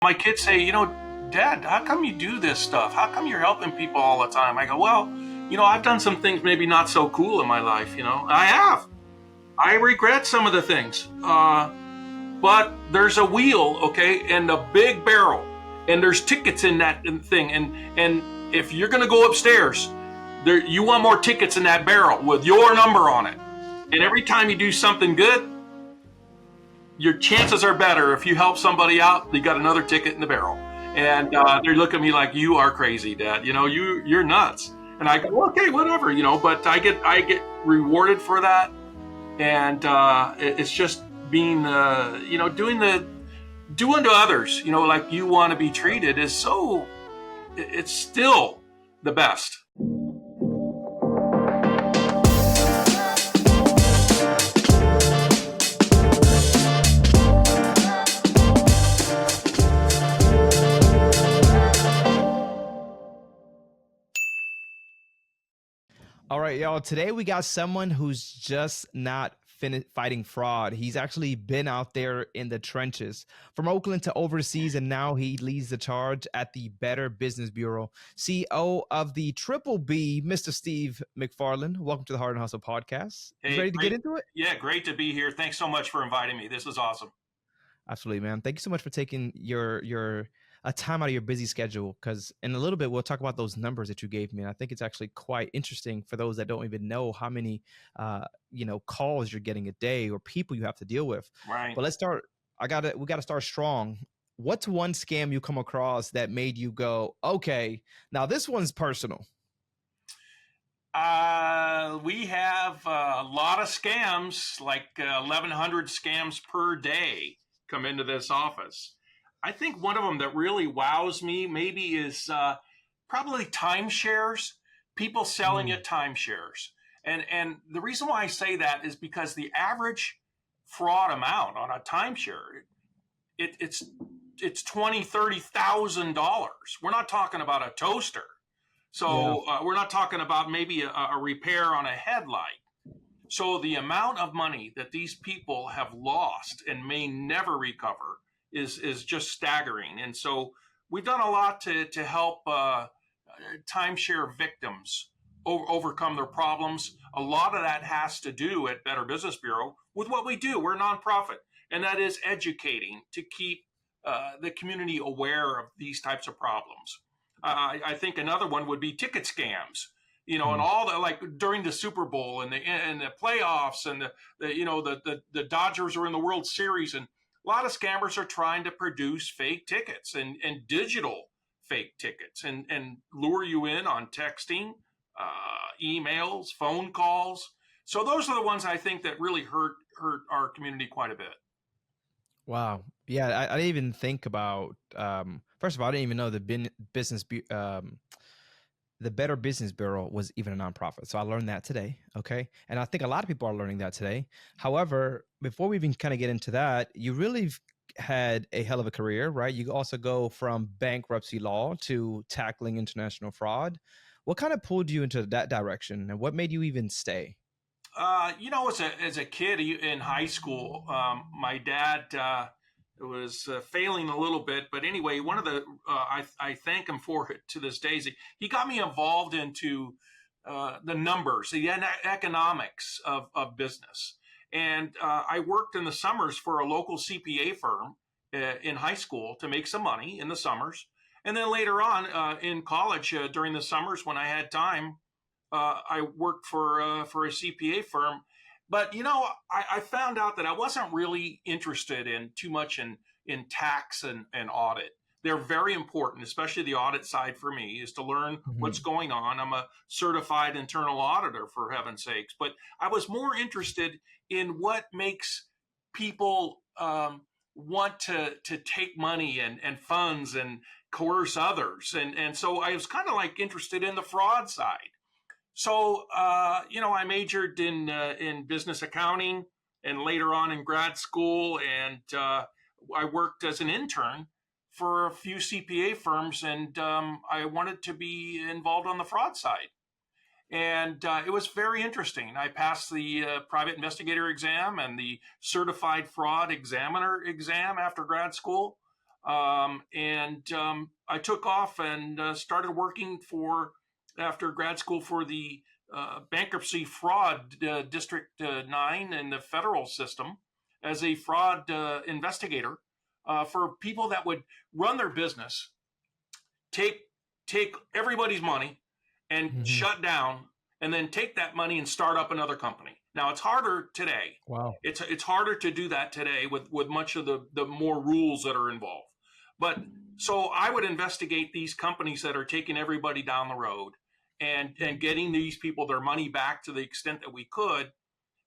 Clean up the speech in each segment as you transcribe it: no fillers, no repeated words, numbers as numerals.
My kids say, Dad, how come you do this stuff? How come you're helping people all the time? I go, well, I've done some things maybe not so cool in my life. I have. I regret some of the things. But there's a wheel, okay, and a big barrel, and there's tickets in that thing. And if you're going to go upstairs, you want more tickets in that barrel with your number on it. And every time you do something good, your chances are better. If you help somebody out, you got another ticket in the barrel. And they look at me like, you are crazy, Dad. You're nuts. And I go, okay, whatever, but I get rewarded for that. And it's just being, doing to others, like you want to be treated it's still the best. All right, y'all. Today we got someone who's just not fighting fraud. He's actually been out there in the trenches from Oakland to overseas, and now he leads the charge at the Better Business Bureau. CEO of the Triple B, Mr. Steve McFarland. Welcome to the Hart Hustle podcast. Hey, ready to get into it? Yeah, great to be here. Thanks so much for inviting me. This is awesome. Absolutely, man. Thank you so much for taking your a time out of your busy schedule, because in a little bit we'll talk about those numbers that you gave me, and I think it's actually quite interesting for those that don't even know how many calls you're getting a day or people you have to deal with. Right. But let's start. We gotta start strong. What's one scam you come across that made you go, okay, now this one's personal? We have a lot of scams, like 1,100 scams per day come into this office. I think one of them that really wows me maybe is probably timeshares, people selling at timeshares. And the reason why I say that is because the average fraud amount on a timeshare, it's $20,000-$30,000. We're not talking about a toaster. So we're not talking about maybe a repair on a headlight. So the amount of money that these people have lost and may never recover is just staggering. And so we've done a lot to help timeshare victims overcome their problems. A lot of that has to do at Better Business Bureau with what we do. We're a nonprofit, and that is educating to keep the community aware of these types of problems. I think another one would be ticket scams. And all the, like during the Super Bowl and the playoffs and the Dodgers are in the World Series, and a lot of scammers are trying to produce fake tickets and digital fake tickets and lure you in on texting, emails, phone calls. So those are the ones I think that really hurt our community quite a bit. Wow. Yeah, I didn't even think about. First of all, I didn't even know the Better Business Bureau was even a nonprofit. So I learned that today. Okay. And I think a lot of people are learning that today. However, before we even kind of get into that, you really had a hell of a career, right? You also go from bankruptcy law to tackling international fraud. What kind of pulled you into that direction, and what made you even stay? As a kid in high school, my dad was failing a little bit, but anyway, one of the I thank him for it to this day. He got me involved into the numbers, the economics of business, and I worked in the summers for a local CPA firm in high school to make some money in the summers, and then later on in college during the summers when I had time, I worked for a CPA firm. But, I found out that I wasn't really interested in too much in tax and audit. They're very important, especially the audit side for me, is to learn what's going on. I'm a certified internal auditor, for heaven's sakes. But I was more interested in what makes people want to take money and funds and coerce others. And so I was kind of like interested in the fraud side. So, I majored in business accounting and later on in grad school. And I worked as an intern for a few CPA firms. And I wanted to be involved on the fraud side. And it was very interesting. I passed the private investigator exam and the certified fraud examiner exam after grad school. I took off and started working after grad school for the bankruptcy fraud District 9 in the federal system as a fraud investigator for people that would run their business, take everybody's money and Hmm. shut down, and then take that money and start up another company. Now it's harder today. Wow. It's harder to do that today with much of the more rules that are involved. But so I would investigate these companies that are taking everybody down the road and getting these people their money back to the extent that we could,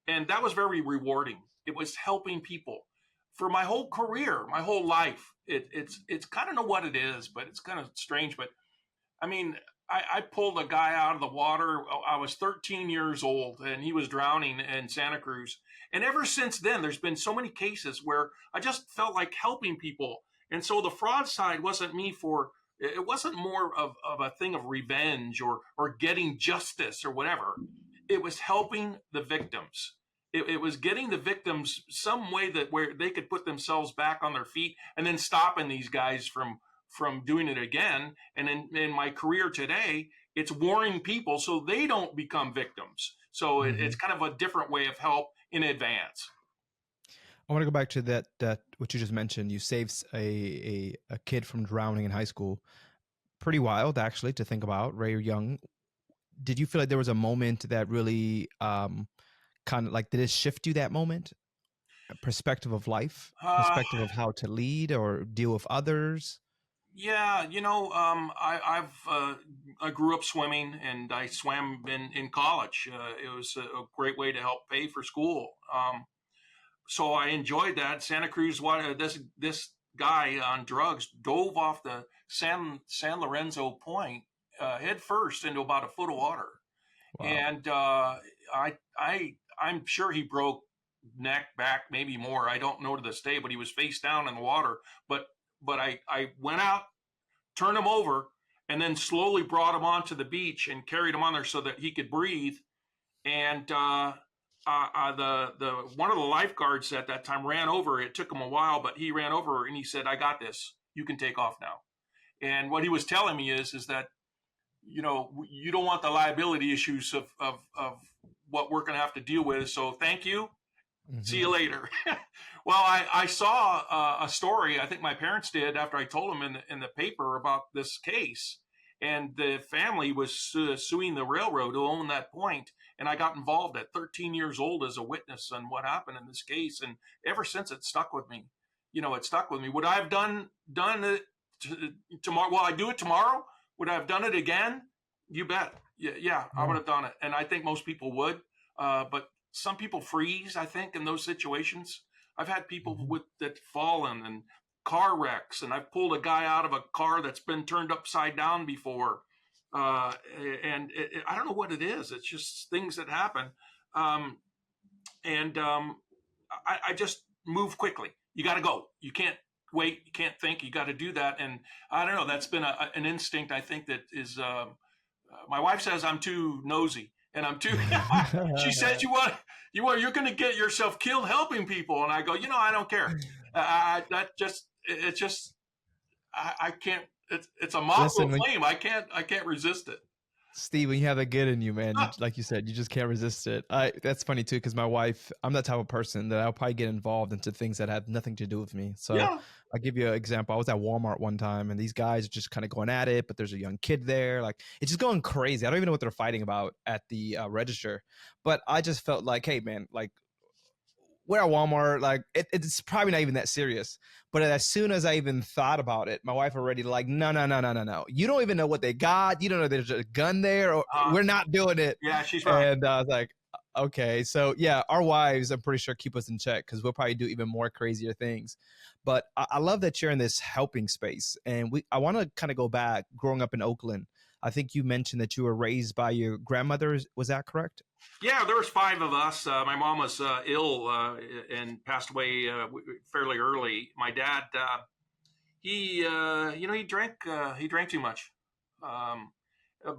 and that was very rewarding. It was helping people for my whole career, my whole life. It's kind of know what it is, but it's kind of strange. But I mean, I pulled a guy out of the water. I was 13 years old and he was drowning in Santa Cruz. And ever since then, there's been so many cases where I just felt like helping people. And so the fraud side wasn't it wasn't more of a thing of revenge or getting justice or whatever. It was helping the victims. It was getting the victims some way that where they could put themselves back on their feet and then stopping these guys from doing it again. And in my career today, it's warning people so they don't become victims. So it's Hmm. kind of a different way of help in advance. I want to go back to that what you just mentioned. You saved a kid from drowning in high school. Pretty wild, actually, to think about. Very young. Did you feel like there was a moment that really kind of like did it shift you that moment? A perspective of life, Uh, perspective of how to lead or deal with others. yeah, I grew up swimming and I swam in college. It was a great way to help pay for school. So I enjoyed that. Santa Cruz, this guy on drugs dove off the San Lorenzo Point head first into about a foot of water, Wow. and I'm sure he broke neck, back, maybe more. I don't know to this day, but he was face down in the water. But I went out, turned him over, and then slowly brought him onto the beach and carried him on there so that he could breathe. And the one of the lifeguards at that time ran over. It took him a while, but he ran over and he said, "I got this. You can take off now." And what he was telling me is that you don't want the liability issues of what we're going to have to deal with. So thank you. See Hmm. you later. Well, I saw a story. I think my parents did after I told them in the paper about this case, and the family was suing the railroad who owned that point. And I got involved at 13 years old as a witness on what happened in this case, and ever since it stuck with me. It stuck with me. Would I have done it tomorrow? Will I do it tomorrow? Would I have done it again? You bet. Yeah, I would Yeah. have done it, and I think most people would. But some people freeze, I think, in those situations. I've had people Hmm. with that fallen and car wrecks, and I've pulled a guy out of a car that's been turned upside down before. Uh, I don't know what it is. It's just things that happen. Um, and I just move quickly. You got to go. You can't wait. You can't think. You got to do that. And I don't know. That's been an instinct, I think, that is. My wife says I'm too nosy, and I'm too. She says you're going to get yourself killed helping people, and I go, I don't care. It's just I can't. It's a mothball Listen, when flame. I can't resist it. Steve, when you have that good in you, man, like you said, you just can't resist it. That's funny too, because my wife, I'm that type of person that I'll probably get involved into things that have nothing to do with me. So Yeah. I'll give you an example. I was at Walmart one time, and these guys are just kind of going at it, but there's a young kid there, like it's just going crazy. I don't even know what they're fighting about at the register, but I just felt like, hey, man, like we're at Walmart, like it's probably not even that serious. But as soon as I even thought about it, my wife already like, no, no, no, no, no, no. You don't even know what they got. You don't know there's a gun there, or Uh, we're not doing it. yeah. She's right. And I was like, okay, so yeah, our wives, I'm pretty sure keep us in check because we'll probably do even more crazier things. But I love that you're in this helping space, and I want to kind of go back. Growing up in Oakland, I think you mentioned that you were raised by your grandmother. Was that correct? Yeah, there was five of us. My mom was ill and passed away fairly early. My dad, he drank too much. Um,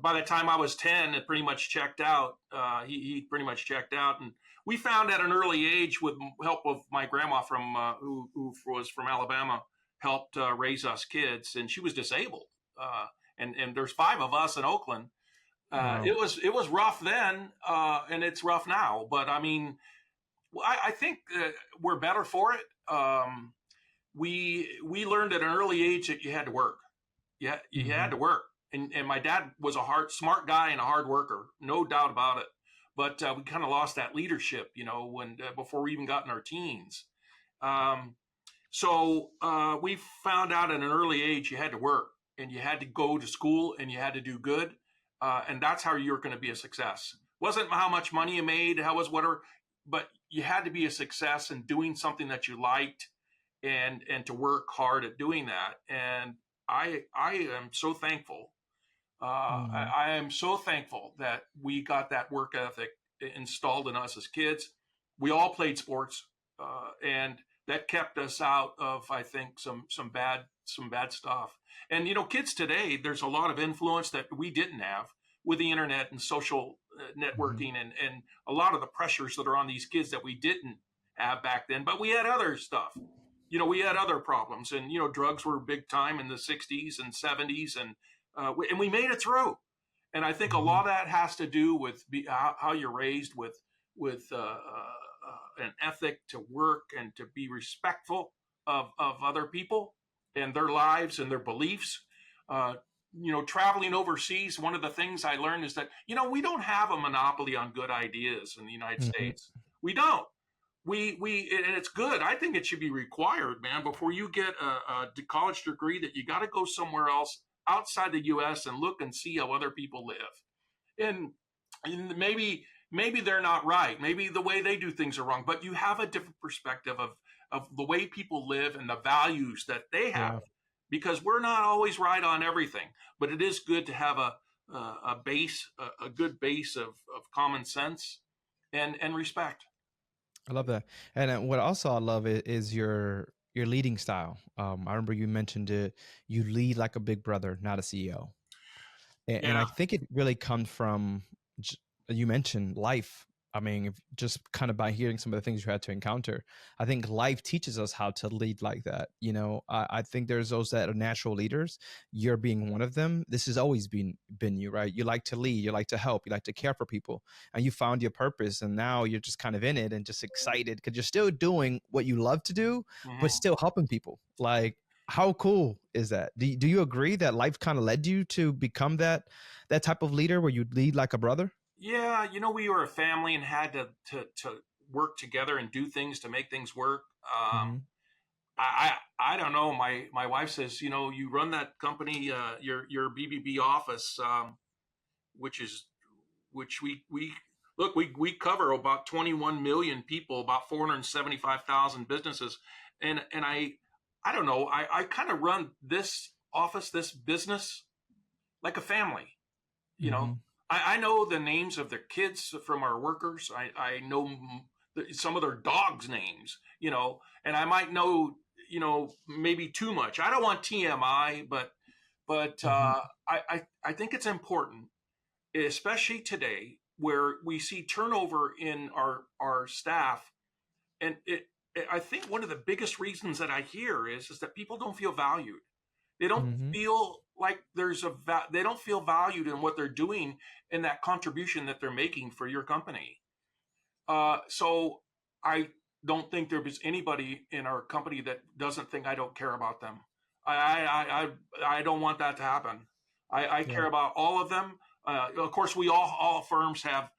by the time I was 10, it pretty much checked out. He pretty much checked out, and we found at an early age, with help of my grandma who was from Alabama. helped raise us kids, and she was disabled. And there's 5 of us in Oakland. Wow. It was rough then, and it's rough now. But I mean, I think we're better for it. We learned at an early age that you had to work. Yeah, you had Hmm. to work. And my dad was a smart guy and a hard worker, no doubt about it. But we kind of lost that leadership, when before we even got in our teens. Um, so we found out at an early age you had to work and you had to go to school and you had to do good, and that's how you were going to be a success. Wasn't how much money you made, how was whatever, but you had to be a success in doing something that you liked, and to work hard at doing that. And I am so thankful. Hmm. I am so thankful that we got that work ethic installed in us as kids. We all played sports, and that kept us out of, I think, some bad stuff. And kids today, there's a lot of influence that we didn't have with the internet and social Hmm. networking, and a lot of the pressures that are on these kids that we didn't have back then. But we had other stuff. We had other problems, and drugs were big time in the '60s and '70s, and we made it through. And I think a Hmm. lot of that has to do with how you're raised with an ethic to work and to be respectful of other people and their lives and their beliefs. Uh, Traveling overseas, one of the things I learned is that we don't have a monopoly on good ideas in the United Hmm. States. We don't. We and it's good. I think it should be required, man, before you get a college degree, that you got to go somewhere else outside the U.S. and look and see how other people live. And maybe they're not right. Maybe the way they do things are wrong. But you have a different perspective of the way people live and the values that they have, Yeah. because we're not always right on everything. But it is good to have a base, a good base of common sense and respect. I love that. And what also I love is your leading style. I remember you mentioned it. You lead like a big brother, not a CEO. And I Yeah. think it really comes from you mentioned life. I mean, just kind of by hearing some of the things you had to encounter, I think life teaches us how to lead like that. I think there's those that are natural leaders. You're being one of them. This has always been you, right? You like to lead, you like to help, you like to care for people, and you found your purpose, and now you're just kind of in it and just excited because you're still doing what you love to do, but Hmm. still helping people. Like, how cool is that? Do you agree that life kind of led you to become that type of leader where you lead like a brother? Yeah, we were a family and had to work together and do things to make things work. Hmm. I don't know. My wife says, you run that company, your BBB office, which is which we look, we cover about 21 million people, about 475,000 businesses, and I don't know. I kind of run this office, this business, like a family. you know Hmm. I know the names of the kids from our workers. I know some of their dogs names, and I might know, maybe too much. I don't want TMI, but Hmm. I think it's important, especially today, where we see turnover in our staff. And I think one of the biggest reasons that I hear is that people don't feel valued. They don't Hmm. feel like they don't feel valued in what they're doing, in that contribution that they're making for your company. So I don't think there is anybody in our company that doesn't think I don't care about them. I don't want that to happen. I Yeah. care about all of them. Of course, we all firms have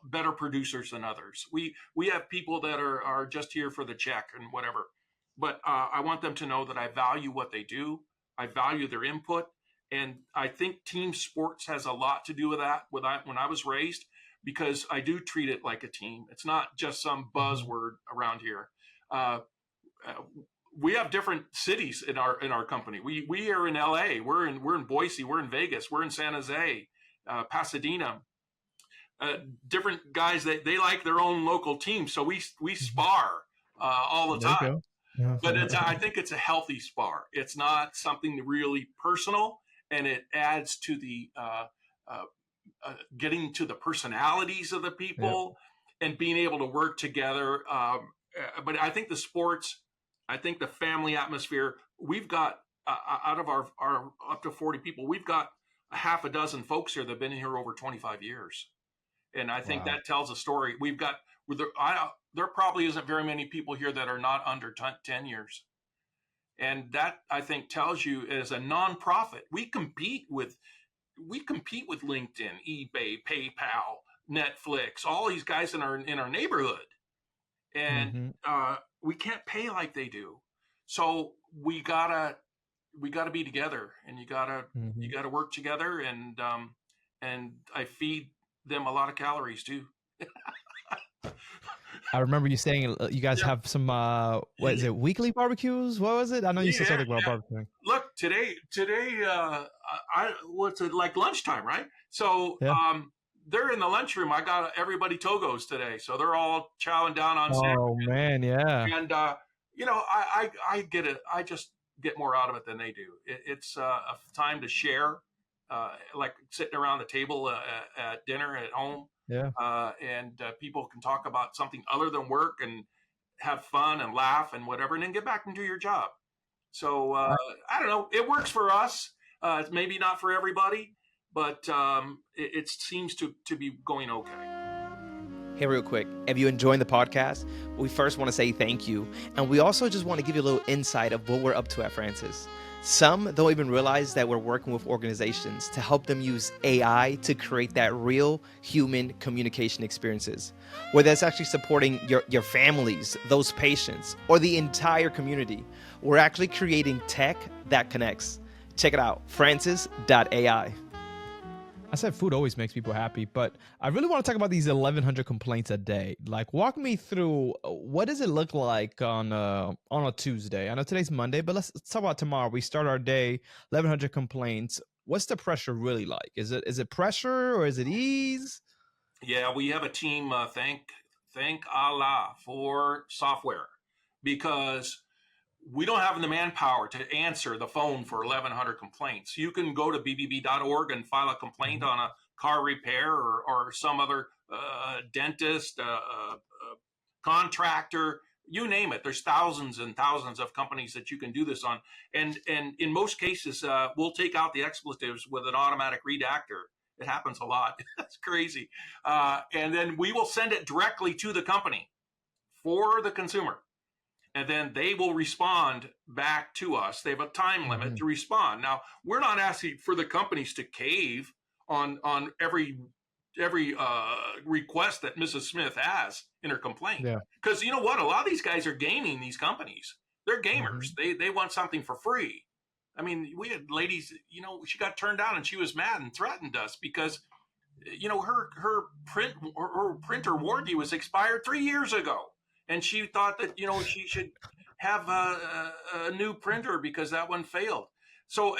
better producers than others. We have people that are just here for the check and whatever. But I want them to know that I value what they do. I value their input, and I think team sports has a lot to do with that. When I was raised, because I do treat it like a team. It's not just some Hmm. buzzword around here. Uh, uh, we have different cities in our company. We are in LA. We're in Boise. We're in Vegas. We're in San Jose, Pasadena. uh, Different guys that they like their own local team, so we Hmm. spar all the There you time. go. Yeah. But I think it's a healthy spar. It's not something really personal, and it adds to the uh, getting to the personalities of the Yep. people and being able to work together. But I think the sports I think the family atmosphere, we've got out of our up to 40 people, we've got a half a dozen folks here that have been here over 25 years. And I think Wow. that tells a story. There probably isn't very many people here that are not under 10 years. And that I think tells you as a nonprofit, we compete with LinkedIn, eBay, PayPal, Netflix, all these guys in our neighborhood, and Hmm. we can't pay like they do. So we gotta be together, and you gotta work together, and I feed them a lot of calories too. I remember you saying you guys Yeah, have some what is it, weekly barbecues? What was it? I know you said yeah, something about yeah. barbecuing. Look, today, I what's it like lunchtime, right? So, Yeah. they're in the lunchroom. I got everybody Togos today, so they're all chowing down on Oh sandwiches. man, yeah. And I get it. I just get more out of it than they do. It's a time to share, like sitting around the table at dinner at home, Yeah. and people can talk about something other than work and have fun and laugh and whatever, and then get back and do your job. So I don't know. It works for us. It's maybe not for everybody, but it seems to be going okay. Hey, real quick, if you're enjoying the podcast, we first want to say thank you. And we also just want to give you a little insight of what we're up to at Francis. Some don't even realize that we're working with organizations to help them use AI to create that real human communication experiences, whether that's actually supporting your families, those patients, or the entire community. We're actually creating tech that connects. Check it out, francis.ai. I said food always makes people happy, but I really want to talk about these 1,100 complaints a day. Like, walk me through what does it look like on a Tuesday? I know today's Monday, but let's talk about tomorrow. We start our day, 1,100 complaints. What's the pressure really like? Is it pressure or is it ease? Yeah, we have a team. Thank Allah for software, because we don't have the manpower to answer the phone for 1,100 complaints. You can go to bbb.org and file a complaint Mhm. on a car repair, or some other dentist, contractor, you name it. There's thousands and thousands of companies that you can do this on. And in most cases, we'll take out the expletives with an automatic redactor. It happens a lot. That's crazy. And then we will send it directly to the company for the consumer, and then they will respond back to us. They have a time limit Mhm. to respond. Now, we're not asking for the companies to cave on every request that Mrs. Smith has in her complaint, Yeah. because you know what, a lot of these guys are gaming these companies. They're gamers. Mhm. They want something for free. I mean, we had ladies, she got turned down and she was mad and threatened us because her printer warranty was expired 3 years ago, and she thought that she should have a new printer because that one failed. So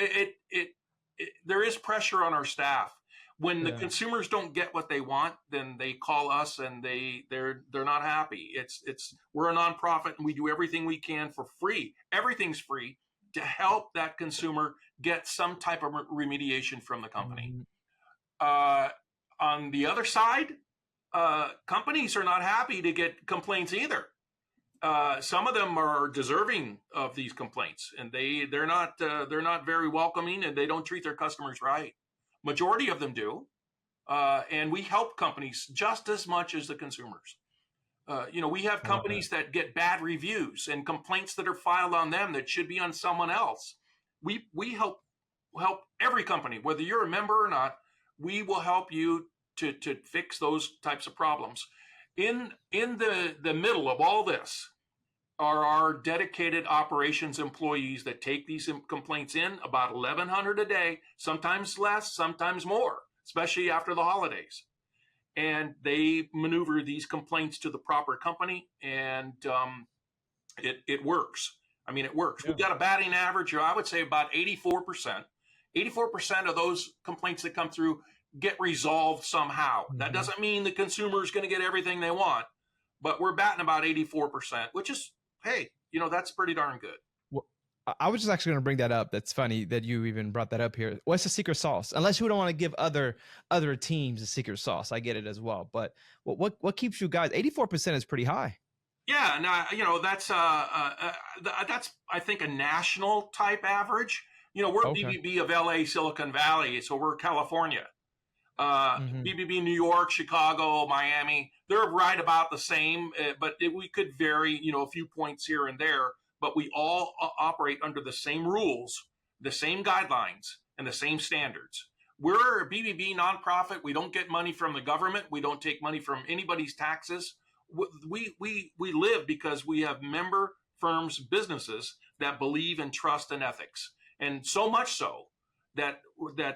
there is pressure on our staff. When the Yeah. consumers don't get what they want, then they call us, and they're not happy. It's We're a nonprofit, and we do everything we can for free. Everything's free to help that consumer get some type of remediation from the company. Mhm. Uh, on the other side, companies are not happy to get complaints either. Some of them are deserving of these complaints, and they're not very welcoming, and they don't treat their customers right. Majority of them do, and we help companies just as much as the consumers. We have I love that. companies that get bad reviews and complaints that are filed on them that should be on someone else. We help every company, whether you're a member or not. We will help you to fix those types of problems. In the middle of all this are our dedicated operations employees that take these complaints in, about 1,100 a day, sometimes less, sometimes more, especially after the holidays. And they maneuver these complaints to the proper company, and it works. I mean, it works. Yeah. We've got a batting average, I would say about 84%. 84% of those complaints that come through get resolved somehow. That Mhm. doesn't mean the consumer is going to get everything they want, but we're batting about 84%, which is, hey, that's pretty darn good. Well, I was just actually going to bring that up. That's funny that you even brought that up here. What's the secret sauce? Unless you don't want to give other teams a secret sauce, I get it as well. But what keeps you guys? 84% is pretty high. Yeah, now that's I think a national type average. We're Okay. BBB of LA, Silicon Valley, so we're California. Hmm. BBB New York, Chicago, Miami, they're right about the same, but we could vary, a few points here and there, but we all operate under the same rules, the same guidelines, and the same standards. We're a BBB nonprofit. We don't get money from the government. We don't take money from anybody's taxes. We live because we have member firms, businesses that believe in trust and ethics, and so much so that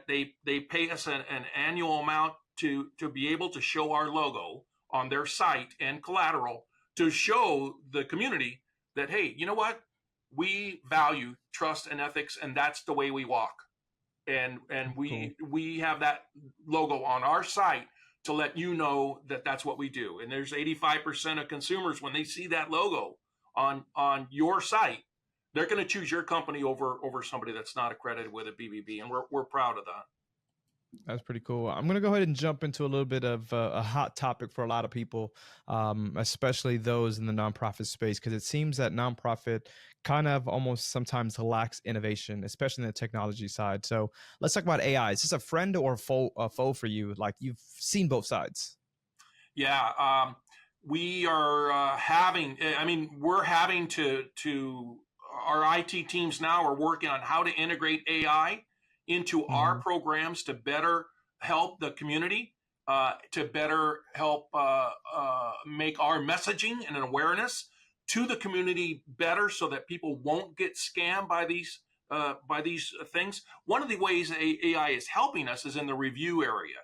they pay us an annual amount to be able to show our logo on their site and collateral to show the community that, hey, you know what, we value trust and ethics, and that's the way we walk. And Cool. we have that logo on our site to let you know that that's what we do. And there's 85% of consumers, when they see that logo on your site, they're going to choose your company over somebody that's not accredited with a BBB, and we're proud of that. That's pretty cool. I'm going to go ahead and jump into a little bit of a hot topic for a lot of people, especially those in the nonprofit space, because it seems that nonprofit kind of almost sometimes lacks innovation, especially in the technology side. So let's talk about AI. Is this a friend or a foe for you? Like, you've seen both sides. Yeah, we are having. I mean, we're having to. Our IT teams now are working on how to integrate AI into our Hmm. programs to better help the community, to better help make our messaging and awareness to the community better, so that people won't get scammed by these things. One of the ways AI is helping us is in the review area,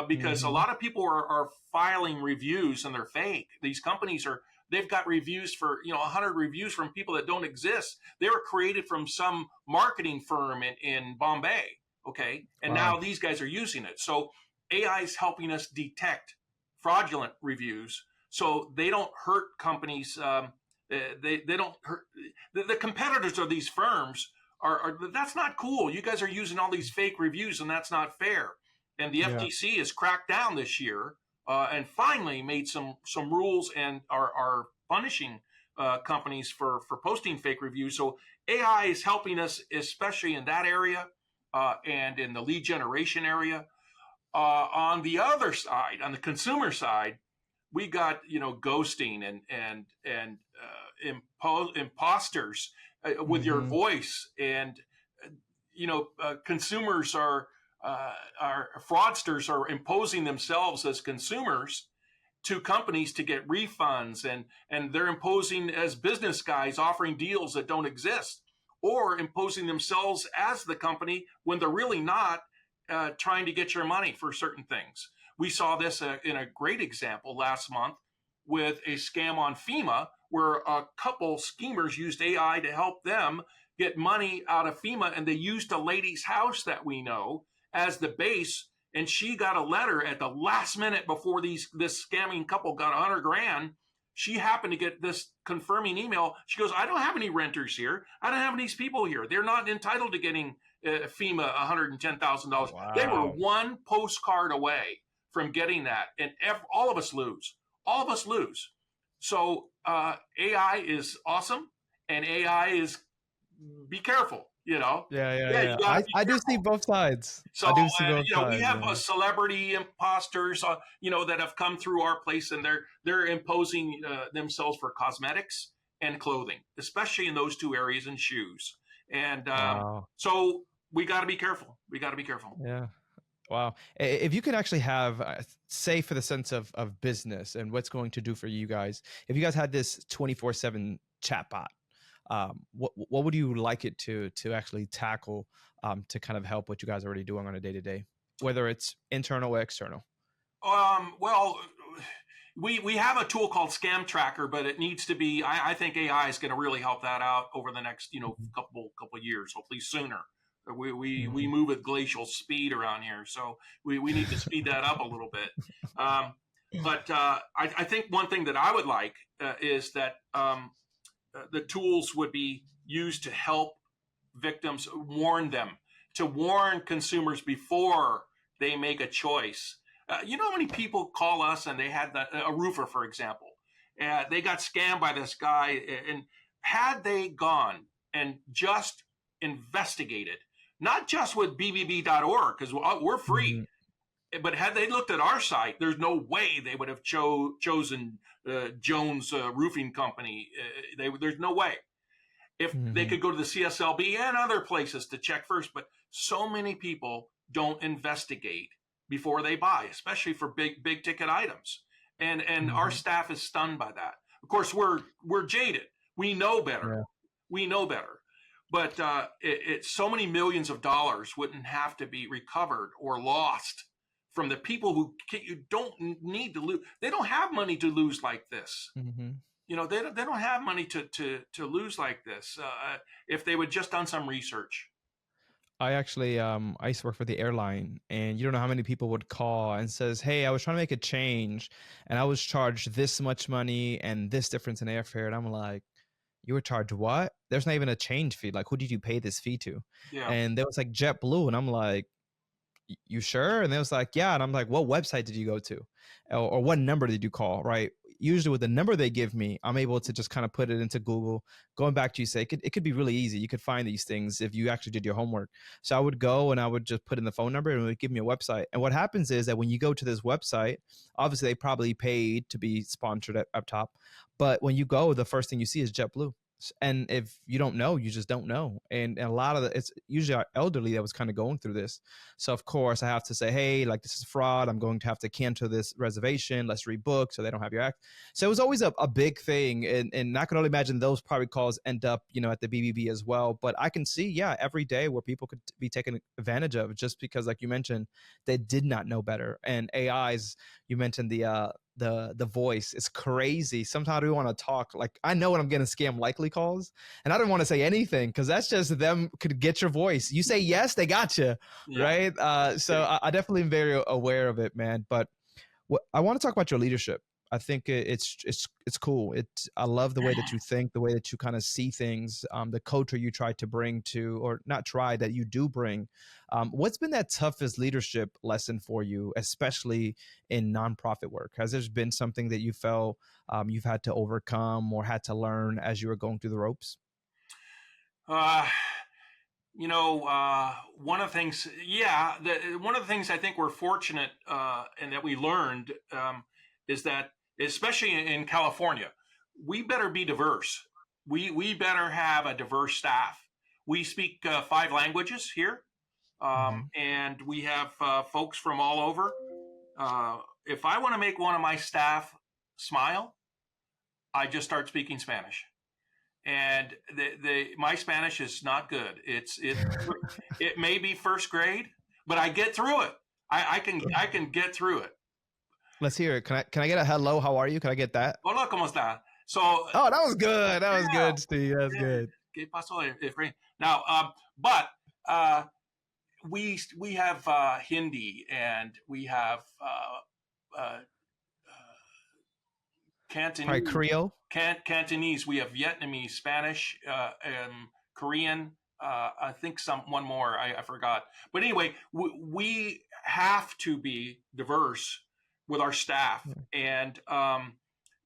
because a Hmm. lot of people are filing reviews and they're fake. These companies are they've got reviews for 100 reviews from people that don't exist. They were created from some marketing firm in Bombay, okay, and Wow. now these guys are using it. So AI is helping us detect fraudulent reviews so they don't hurt companies. They don't hurt the competitors of these firms. Are That's not cool. You guys are using all these fake reviews, and that's not fair. And the Yeah. FTC has cracked down this year, and finally made some rules, and are punishing companies for posting fake reviews. So AI is helping us, especially in that area, and in the lead generation area. On the other side, on the consumer side, we got ghosting and imposters with your Hmm. voice, and consumers are fraudsters are imposing themselves as consumers to companies to get refunds, and they're imposing as business guys, offering deals that don't exist, or imposing themselves as the company when they're really not, trying to get your money for certain things. We saw this in a great example last month with a scam on FEMA, where a couple schemers used AI to help them get money out of FEMA, and they used a lady's house that we know as the base, and she got a letter at the last minute before this scamming couple got 100 grand. She happened to get this confirming email. She goes, I don't have any renters here. I don't have any people here. They're not entitled to getting FEMA $110,000. They were Wow. one postcard away from getting that, and all of us lose. All of us lose. So AI is awesome, and AI is, be careful. Yeah, yeah, Yeah, you yeah. got to be I do see careful. both sides. So, I do see both we sides. have Yeah. celebrity imposters, that have come through our place, and they're imposing themselves for cosmetics and clothing, especially in those two areas, and shoes. And Wow. so we got to be careful. We got to be careful. Yeah. Wow. If you could actually have, say, for the sense of business and what's going to do for you guys, if you guys had this 24/7 chatbot, what would you like it to actually tackle, to kind of help what you guys are already doing on a day to day, whether it's internal or external? Well, we have a tool called Scam Tracker, but it needs to be. I think AI is going to really help that out over the next couple years, hopefully sooner. We Mhm. move at glacial speed around here, so we need to speed that up a little bit. Um, but I think one thing that I would like is that the tools would be used to help victims, warn them, to warn consumers before they make a choice. You know how many people call us, and they had a roofer, for example, They got scammed by this guy. And had they gone and just investigated, not just with bbb.org, because we're free, Mm-hmm. but had they looked at our site, there's no way they would have chosen Jones Roofing Company. There's no way. If they Mm-hmm. could go to the CSLB and other places to check first, but so many people don't investigate before they buy, especially for big ticket items. And our Mm-hmm. staff is stunned by that. Of course, we're jaded. We know better. Yeah. We know better. But so many millions of dollars wouldn't have to be recovered or lost from the people who you don't need to lose. They don't have money to lose like this. Mm-hmm. They don't have money to lose like this if they would just done some research. I actually I used to work for the airline, and you don't know how many people would call and says, "Hey, I was trying to make a change and I was charged this much money and this difference in airfare." And I'm like, "You were charged what? There's not even a change fee. Like, who did you pay this fee to?" Yeah, And they was like JetBlue, and I'm like, "You sure?" And they was like, "Yeah." And I'm like, "What website did you go to? Or what number did you call?" Right? Usually with the number they give me, I'm able to just kind of put it into Google. Going back to you say, it could be really easy. You could find these things if you actually did your homework. So I would go and I would just put in the phone number and it would give me a website. And what happens is that when you go to this website, obviously they probably paid to be sponsored up top. But when you go, the first thing you see is JetBlue. And if you don't know, you just don't know. And a lot of it's usually our elderly that was kind of going through this. So of course I have to say, hey, like this is fraud. I'm going to have to cancel this reservation. Let's rebook so they don't have your act. So it was always a big thing. And I can only imagine those probably calls end up, at the BBB as well. But I can see, yeah, every day where people could be taken advantage of just because, like you mentioned, they did not know better. And AIs, you mentioned the voice is crazy. Sometimes we want to talk like I know when I'm getting scam likely calls, and I don't want to say anything because that's just them could get your voice. You say yes, they got you, yeah, right? So I definitely am very aware of it, man. But what I want to talk about your leadership. I think it's cool. I love the way that you think, the way that you kind of see things, the culture you try to bring to, or not try, that you do bring. What's been that toughest leadership lesson for you, especially in nonprofit work? Has there been something that you felt you've had to overcome or had to learn as you were going through the ropes? uh, one of the things, one of the things I think we're fortunate and that we learned is that, especially in California, we better be diverse. We better have a diverse staff. We speak 5 languages here, Hmm. and we have folks from all over. If I want to make one of my staff smile, I just start speaking Spanish. And my Spanish is not good. It may be first grade, but I get through it. I can get through it. Let's hear it. Can I get a hello? How are you? Can I get that? Hola, cómo está? So Oh, that was good. That was yeah, good, Steve. That was yeah. good. ¿Qué pasó, Efrain? Now, but we have Hindi, and we have Probably Cantonese. Creole. Cantonese. We have Vietnamese, Spanish, Korean. I think one more. I forgot. But anyway, we have to be diverse with our staff, and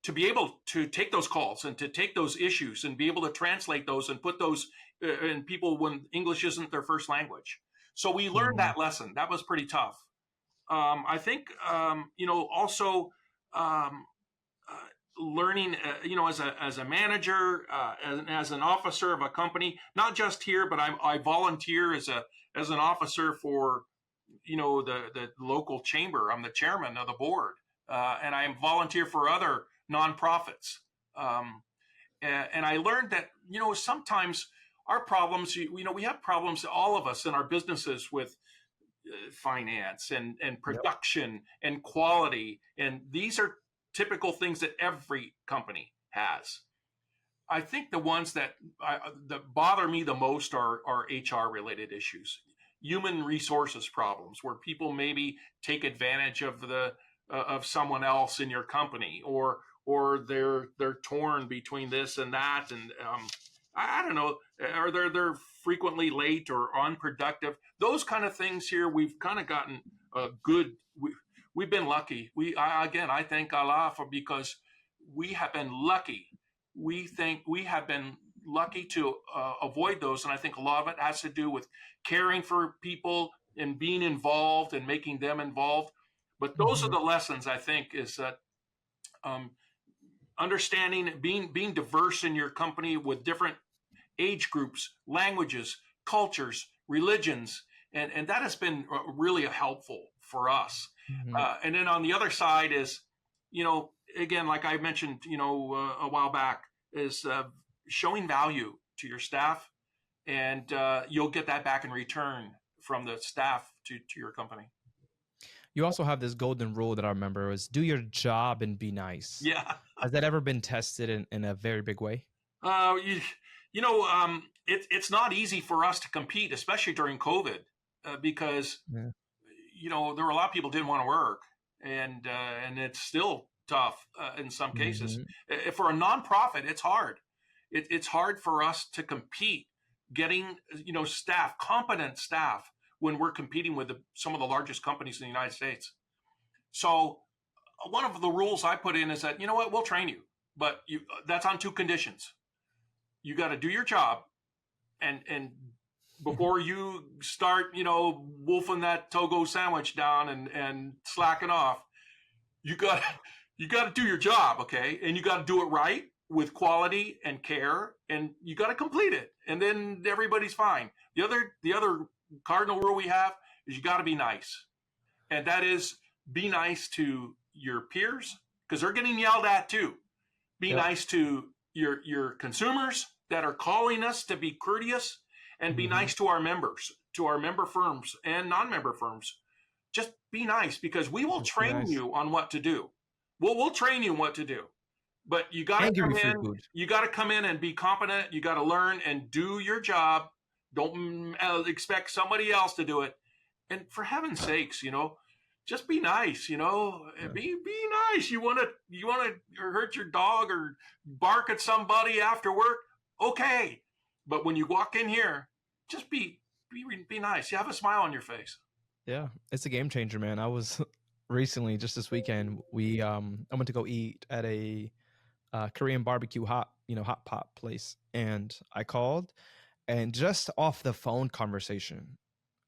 to be able to take those calls and to take those issues and be able to translate those and put those in people when English isn't their first language. So we learned Mhm. that lesson. That was pretty tough. I think also um, learning, as a manager, as an officer of a company, not just here, but I volunteer as an officer for the local chamber. I'm the chairman of the board, and I volunteer for other nonprofits. And I learned that sometimes our problems, we have problems, all of us in our businesses, with finance and Yep. production and quality. And these are typical things that every company has. I think the ones that bother me the most are HR related issues, human resources problems, where people maybe take advantage of someone else in your company, or they're torn between this and that, and I don't know, or they're frequently late or unproductive. Those kind of things here, we've kind of gotten a good. We've been lucky. Again, I thank Allah because we have been lucky. We think we have been lucky to avoid those. And I think a lot of it has to do with caring for people and being involved and making them involved. But those are Hmm. the lessons, I think, is that understanding, being diverse in your company with different age groups, languages, cultures, religions, and that has been really helpful for us. Hmm. And then on the other side is, again, like I mentioned, a while back, is showing value to your staff, and you'll get that back in return from the staff to your company. You also have this golden rule that I remember was do your job and be nice. Yeah. Has that ever been tested in a very big way? Uh, you, it's not easy for us to compete, especially during COVID, because Yeah. there were a lot of people didn't want to work, and it's still tough in some cases. Hmm. For a nonprofit, it's hard. It's hard for us to compete, getting staff, competent staff, when we're competing with some of the largest companies in the United States. So one of the rules I put in is that, we'll train you, but that's on two conditions. You got to do your job, and before you start, wolfing that Togo sandwich down and slacking off, you got you got to do your job, okay? And you got to do it right with quality and care, and you got to complete it, and then everybody's fine. The other cardinal rule we have is you got to be nice, and that is be nice to your peers because they're getting yelled at too. Be Yep. nice to your consumers that are calling us to be courteous, and be Hmm. nice to our members, to our member firms and non-member firms. Just be nice because we will Just be train nice. you on what to do. We'll train you what to do, but you got to And give come you free in. food. You got to come in and be competent. You got to learn and do your job. Don't expect somebody else to do it. And for heaven's sakes, just be nice. Yeah. Be nice. You want to hurt your dog or bark at somebody after work? Okay, but when you walk in here, just be nice. You have a smile on your face. Yeah, it's a game changer, man. I was recently just this weekend. I went to go eat at a Korean barbecue hot pot place, and I called, and just off the phone conversation,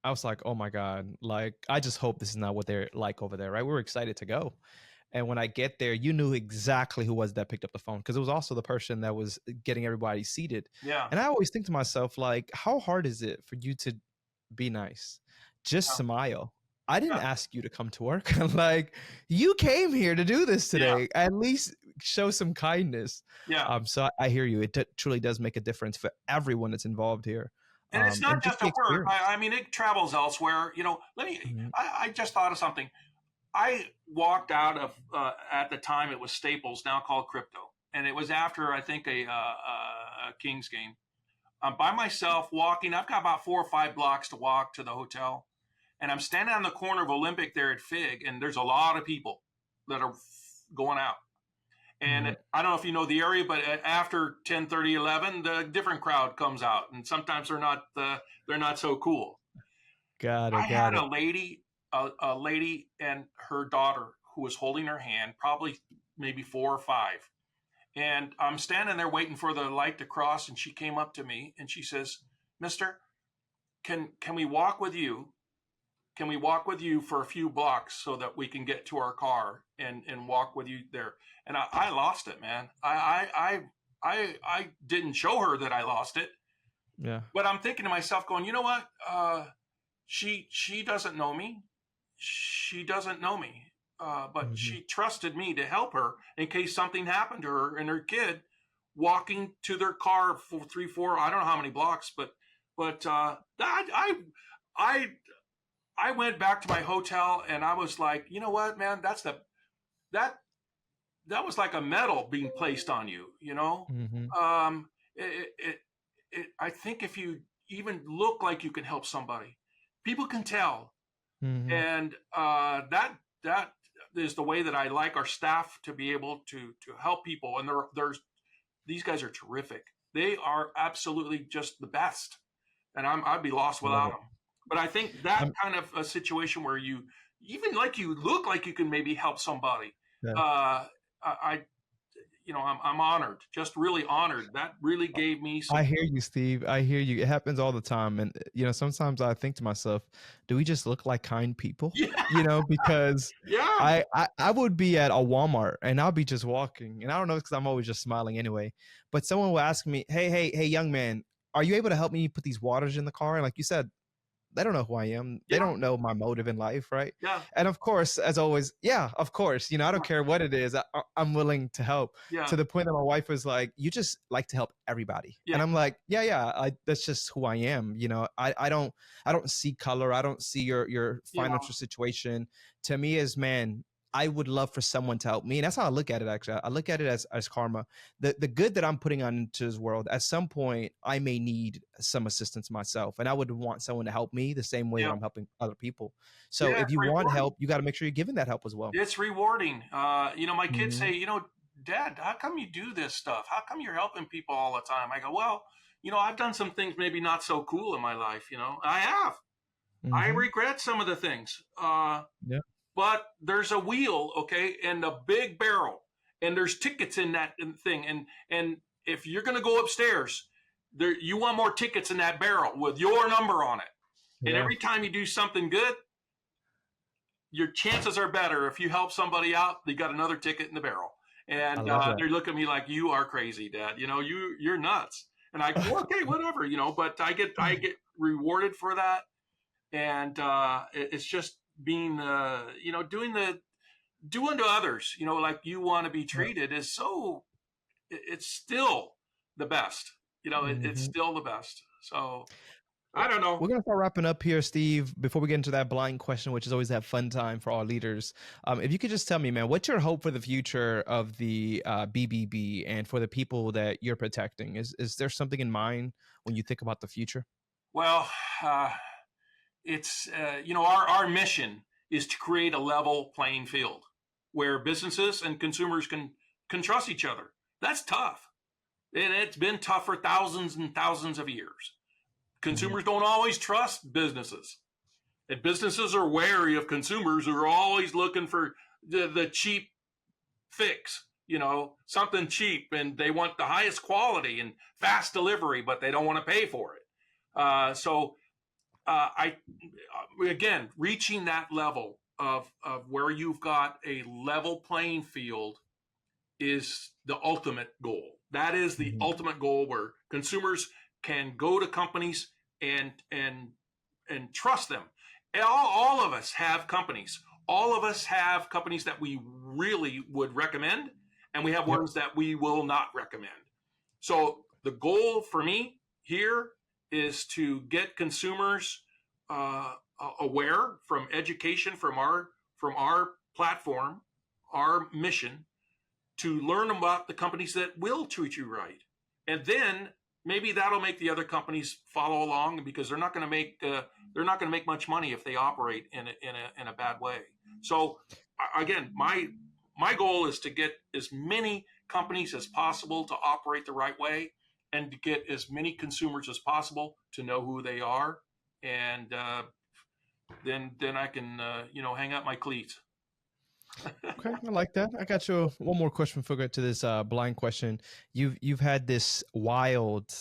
I was like, oh my god, like I just hope this is not what they're like over there, right? We were excited to go, and when I get there, you knew exactly who was that picked up the phone because it was also the person that was getting everybody seated, Yeah, and I always think to myself, like, how hard is it for you to be nice? Just yeah, smile. I didn't yeah, ask you to come to work. Like, you came here to do this yeah, today. At least show some kindness. yeah. So I hear you. It truly does make a difference for everyone that's involved here. And it's And not just just the at work. experience. I mean, it travels elsewhere. Let me. Mhm. I just thought of something. I walked out of at the time it was Staples, now called Crypto, and it was after I think a Kings game. I'm by myself walking. I've got about 4 or 5 blocks to walk to the hotel, and I'm standing on the corner of Olympic there at Fig, and there's a lot of people that are going out. And Mhm. I don't know if you know the area, but after 10:30, 11, the different crowd comes out, and sometimes they're not so cool. Got I it. Got had it. a lady and her daughter who was holding her hand, probably maybe 4 or 5. And I'm standing there waiting for the light to cross, and she came up to me and she says, "Mister, can we walk with you? Can we walk with you for a few blocks so that we can get to our car and walk with you there?" And I lost it, man. I didn't show her that I lost it, Yeah. but I'm thinking to myself, going, you know what? She doesn't know me. She doesn't know me. But Mhm. she trusted me to help her in case something happened to her and her kid walking to their car for 3, 4, I don't know how many blocks, but I I went back to my hotel and I was like, you know what, man, that that was like a medal being placed on you, Mhm. Um, I think if you even look like you can help somebody, people can tell, Mhm. and that is the way that I like our staff to be able to help people. And there's these guys are terrific. They are absolutely just the best, and I'd be lost I love without it. them. But I think that I'm, kind of a situation where you even like you look like you can maybe help somebody. yeah. Uh, I I'm honored, just really honored. That really gave me some. I hear you, Steve. I hear you. It happens all the time. And, sometimes I think to myself, do we just look like kind people? Yeah, Because yeah, I would be at a Walmart and I'll be just walking. And I don't know because I'm always just smiling anyway. But someone will ask me, hey, young man, are you able to help me put these waters in the car? And like you said, they don't know who I am. They yeah, don't know my motive in life, right? yeah, And of course, as always, yeah, of course, I don't care what it is. I'm willing to help. yeah, To the point that my wife was like, "You just like to help everybody," yeah, and I'm like, "Yeah. That's just who I am." I don't see color. I don't see your yeah, financial situation. To me, as man, I would love for someone to help me, and that's how I look at it. Actually, I look at it as karma. The good that I'm putting on into this world, at some point I may need some assistance myself, and I would want someone to help me the same way that yeah, I'm helping other people. So yeah. if It's you want rewarding. help, you got to make sure you're giving that help as well. It's rewarding. My kids Hmm. say, Dad, how come you do this stuff? How come you're helping people all the time? I go, well, I've done some things maybe not so cool in my life. I have. I Hmm. regret some of the things. Yeah. But there's a wheel, okay, and a big barrel, and there's tickets in that thing, and if you're going to go upstairs, you want more tickets in that barrel with your number on it. And Yeah. every time you do something good, your chances are better. If you help somebody out, they got another ticket in the barrel, I and love that. they look at me like, you are crazy, Dad. You're nuts. And I go, okay, whatever, But I get rewarded for that, and it's just being doing to others, like you want to be Yeah. treated is it's still the best. It's Hmm. still the best. So I Well, don't know. we're gonna start wrapping up here, Steve. Before we get into that blind question, which is always that fun time for our leaders, if you could just tell me, man, what's your hope for the future of the BBB and for the people that you're protecting? Is there something in mind when you think about the future? Well, uh, it's our mission is to create a level playing field where businesses and consumers can trust each other. That's tough, and it's been tough for thousands and thousands of years. Hmm. Consumers don't always trust businesses, and businesses are wary of consumers who are always looking for the cheap fix, something cheap, and they want the highest quality and fast delivery, but they don't want to pay for it. So I again, reaching that level of where you've got a level playing field is the ultimate goal. That is the Hmm. ultimate goal where consumers can go to companies and trust them. And all of us have companies. All of us have companies that we really would recommend, and we have Yep. ones that we will not recommend. So the goal for me here is to get consumers aware from education from our platform, our mission, to learn about the companies that will treat you right, and then maybe that'll make the other companies follow along because they're not going to make much money if they operate in a bad way. So again, my goal is to get as many companies as possible to operate the right way, and to get as many consumers as possible to know who they are, and then I can hang up my cleats. Okay, I like that. I got you one more question before we get to this blind question. You've had this wild,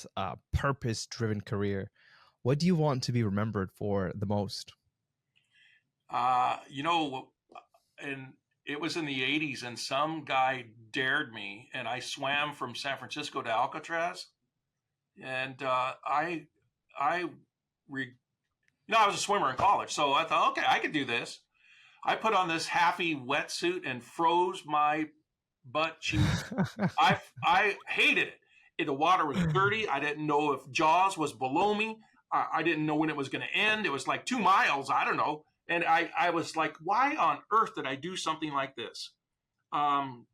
purpose-driven career. What do you want to be remembered for the most? uh, you know and it was in the 80s, and some guy dared me, and I swam from San Francisco to Alcatraz, and I re- I was a swimmer in college, so I thought, okay, I could do this. I put on this halfy wetsuit and froze my butt cheeks. I hated it. The water was dirty. I didn't know if Jaws was below me. I didn't know when it was going to end. It was like 2 miles. I don't know. And I was like, why on earth did I do something like this? Um,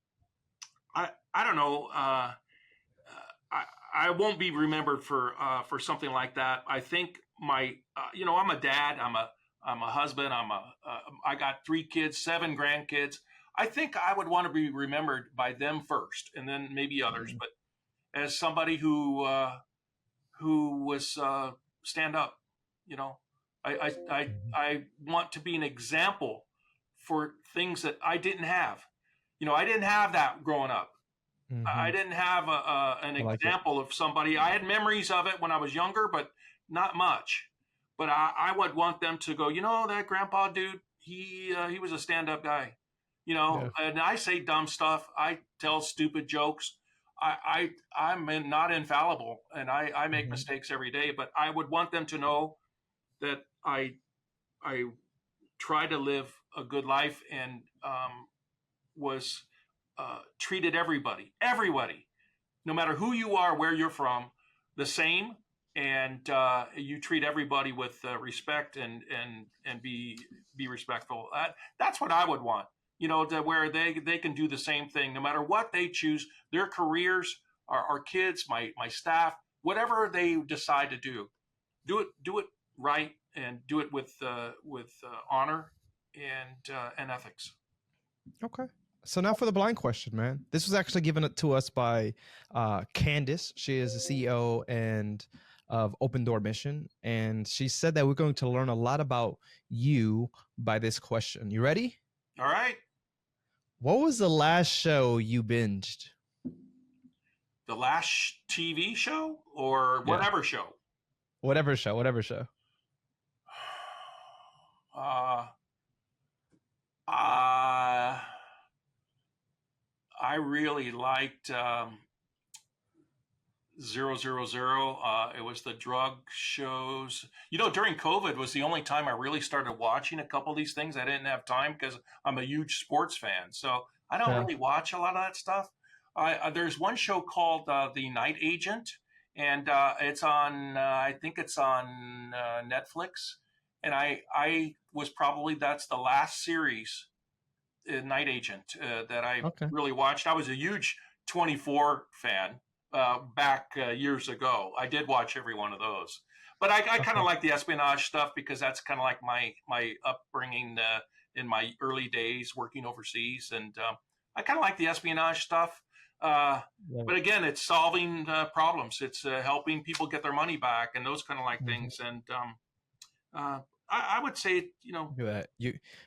I don't know. I, I won't be remembered for something like that. I think I'm a dad. I'm a husband. I got 3 kids, 7 grandkids. I think I would want to be remembered by them first, and then maybe others. Mhm. But as somebody who was stand up, you know, I want to be an example for things that I didn't have. I didn't have that growing up. Mm-hmm. I didn't have an I like it. example of somebody. I had memories of it when I was younger, but not much. But I would want them to go, that grandpa dude, he was a stand-up guy, Yeah. and I say dumb stuff. I tell stupid jokes. Not infallible, and I make Hmm. mistakes every day, but I would want them to know that I try to live a good life and was treated everybody, no matter who you are, where you're from, the same, and you treat everybody with respect and be respectful. That's what I would want. To where they can do the same thing, no matter what they choose, their careers, our kids, my staff, whatever they decide to do it right, and do it with honor and ethics. Okay. So now for the blind question, man. This was actually given to us by Candice. She is the CEO and of Open Door Mission, and she said that we're going to learn a lot about you by this question. You ready? All right. What was the last show you binged? The last TV show or Yeah. whatever show. Whatever show, whatever show. Uh, uh, I really liked 000. It was the drug shows. During COVID was the only time I really started watching a couple of these things. I didn't have time because I'm a huge sports fan, so I don't Yeah. really watch a lot of that stuff. There's one show called The Night Agent, and it's on. I think it's on Netflix, and I was probably that's the last series, Night Agent, that I Okay. really watched. I was a huge 24 fan back years ago. I did watch every one of those, but I kind Okay. of like the espionage stuff because that's kind of like my upbringing in my early days working overseas, and I kind of like the espionage stuff. Love But it. again, it's solving problems. It's helping people get their money back and those kind of like Mhm. things. And uh, I would say, Look at that.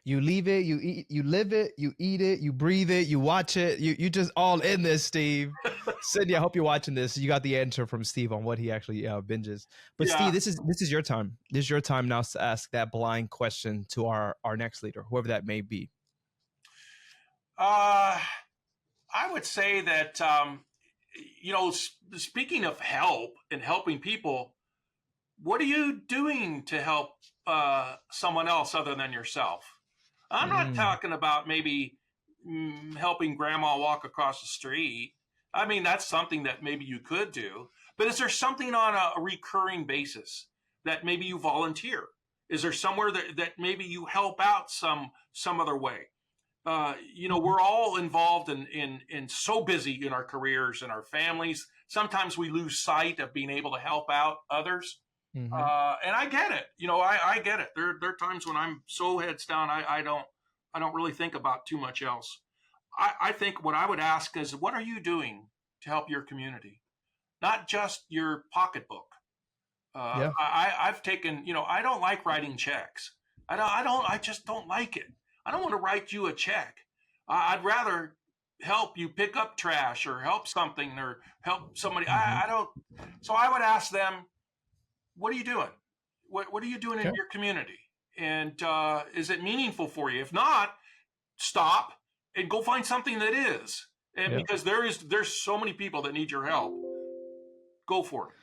You leave it, you eat, you live it, you eat it, you breathe it, you watch it. You just all in this, Steve. Cindy, I hope you're watching this. You got the answer from Steve on what he actually binges. But yeah. Steve, this is your time. This is your time now to ask that blind question to our next leader, whoever that may be. Uh, I would say that, speaking of help and helping people, what are you doing to help someone else other than yourself? I'm not Mm, talking about maybe helping grandma walk across the street. I mean, that's something that maybe you could do. But is there something on a recurring basis that maybe you volunteer? Is there somewhere that maybe you help out some other way? mhm, We're all involved in so busy in our careers and our families. Sometimes we lose sight of being able to help out others. mhm. And I get it. I get it. There are times when I'm so heads down, I don't really think about too much else. I think what I would ask is, what are you doing to help your community? Not just your pocketbook. Yeah. I've taken, I don't like writing checks. I just don't like it. I don't want to write you a check. I'd rather help you pick up trash or help something or help somebody. Hmm. I don't. So I would ask them, what are you doing? What are you doing in Okay. your community? And is it meaningful for you? If not, stop and go find something that is. And Yeah. because there's so many people that need your help, go for it.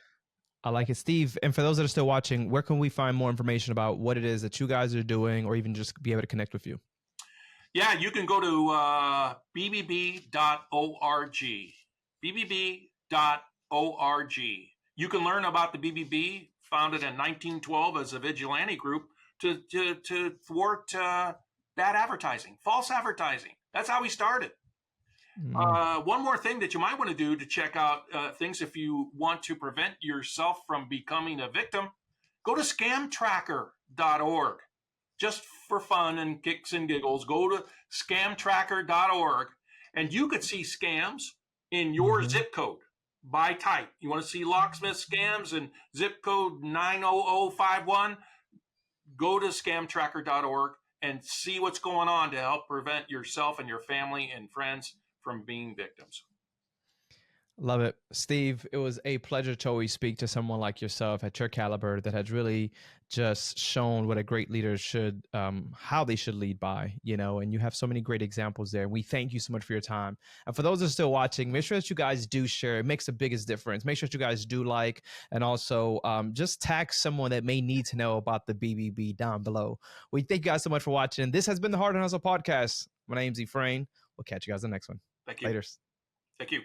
I like it, Steve. And for those that are still watching, where can we find more information about what it is that you guys are doing, or even just be able to connect with you? Yeah, you can go to bbb.org. bbb.org. You can learn about the BBB, founded in 1912 as a vigilante group to thwart bad advertising, false advertising. That's how we started. Mm, One more thing that you might want to do to check out things if you want to prevent yourself from becoming a victim, go to scamtracker.org. Just for fun and kicks and giggles, go to scamtracker.org and you could see scams in your mhm. zip code by type. You want to see locksmith scams and zip code 90051? Go to scamtracker.org and see what's going on to help prevent yourself and your family and friends from being victims. Love it. Steve, it was a pleasure to always speak to someone like yourself at your caliber that has really just shown what a great leader should, how they should lead by, and you have so many great examples there. We thank you so much for your time. And for those that are still watching, make sure that you guys do share. It makes the biggest difference. Make sure that you guys do like, and also just tag someone that may need to know about the BBB down below. We thank you guys so much for watching. This has been the Hart Hustle podcast. My name's Efrain. We'll catch you guys in the next one. Thank you. Later. Thank you.